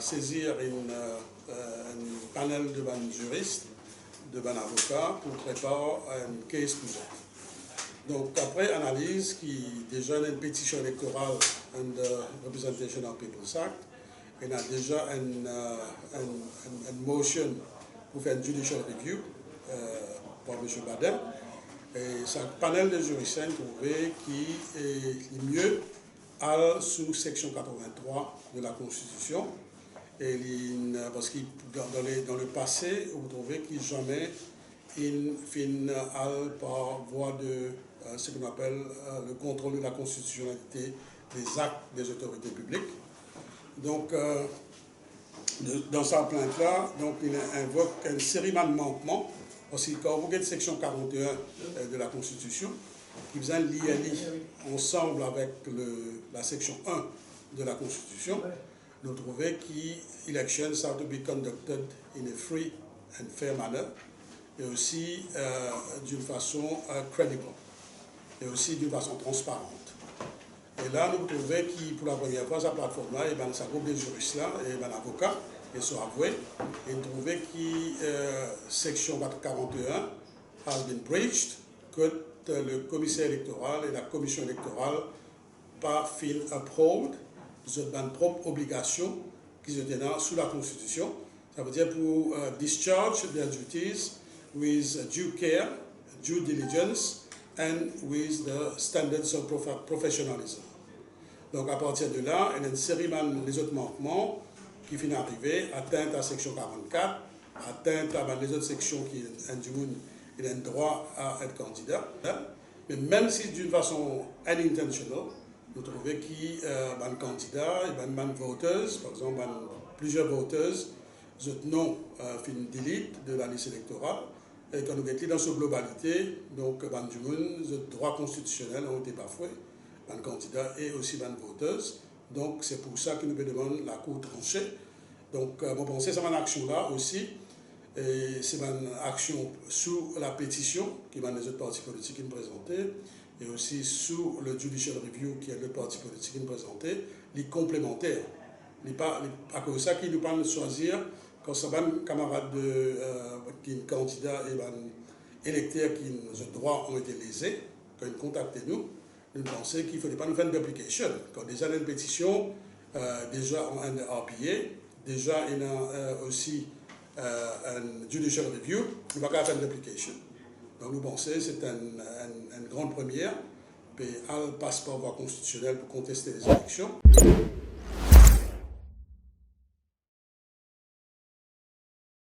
saisir un panel de juristes, de avocats pour préparer un case pour eux. Donc après analyse, qui déjà une pétition électorale under Representation of People's Act, il y a déjà une motion pour faire une judicial review par M. Badem. Et c'est un panel de juristes trouvé qui est mieux sous section 83 de la Constitution. Et parce que dans le passé, vous trouvez qu'il jamais il finit par voie de ce qu'on appelle le contrôle de la constitutionnalité des actes des autorités publiques. Donc, dans sa plainte-là, il invoque une série de manquements, parce que quand vous regardez section 41 de la Constitution, qui faisait l'ILI ensemble avec la section 1 de la Constitution, nous trouvons que elections have to be conducted in a free and fair manner, et aussi d'une façon credible, et aussi d'une façon transparente. Et là, nous trouvons que pour la première fois, sa plateforme-là, ça groupe des juristes là, et avocats, ils sont avoués, et nous trouvons que section 41 has been breached, que le commissaire électoral et la commission électorale pas fin uphold de propre obligation qui se tiennent sous la Constitution. Ça veut dire pour discharge their duties with due care, due diligence, and with the standards of professionalism. Donc à partir de là, il y a une série les autres manquements qui finissent arriver, atteinte à la section 44, atteinte à les autres sections qui ont un droit à être candidat. Mais même si d'une façon unintentional, nous trouvons qu'il y a des candidats, il y a des voteuses, par exemple, plusieurs voteuses, non fin delete de la liste électorale. Et quand nous étions dans cette globalité, donc, les droits constitutionnels ont été bafoués, les candidats et aussi les voteuses. Donc, c'est pour ça que nous demandons la Cour tranchée. Donc, vous pensez que c'est une action-là aussi. Et c'est une action sous la pétition qui va les autres partis politiques qui nous présenter, et aussi sous le judicial review qui est le parti politique qui nous présenté, les complémentaires. À cause de ça, qui nous parle de choisir, quand c'est un camarade qui est candidat et électeur qui nos droits ont été lésés, quand ils contactent nous pensons qu'il ne fallait pas nous faire une duplication. Quand déjà il y a une pétition, déjà on a un RPA, déjà il y a aussi un judicial review, nous ne pouvons pas faire une duplication. Donc nous pensons que c'est une grande première, puis elle passe par voie constitutionnelle pour contester les élections.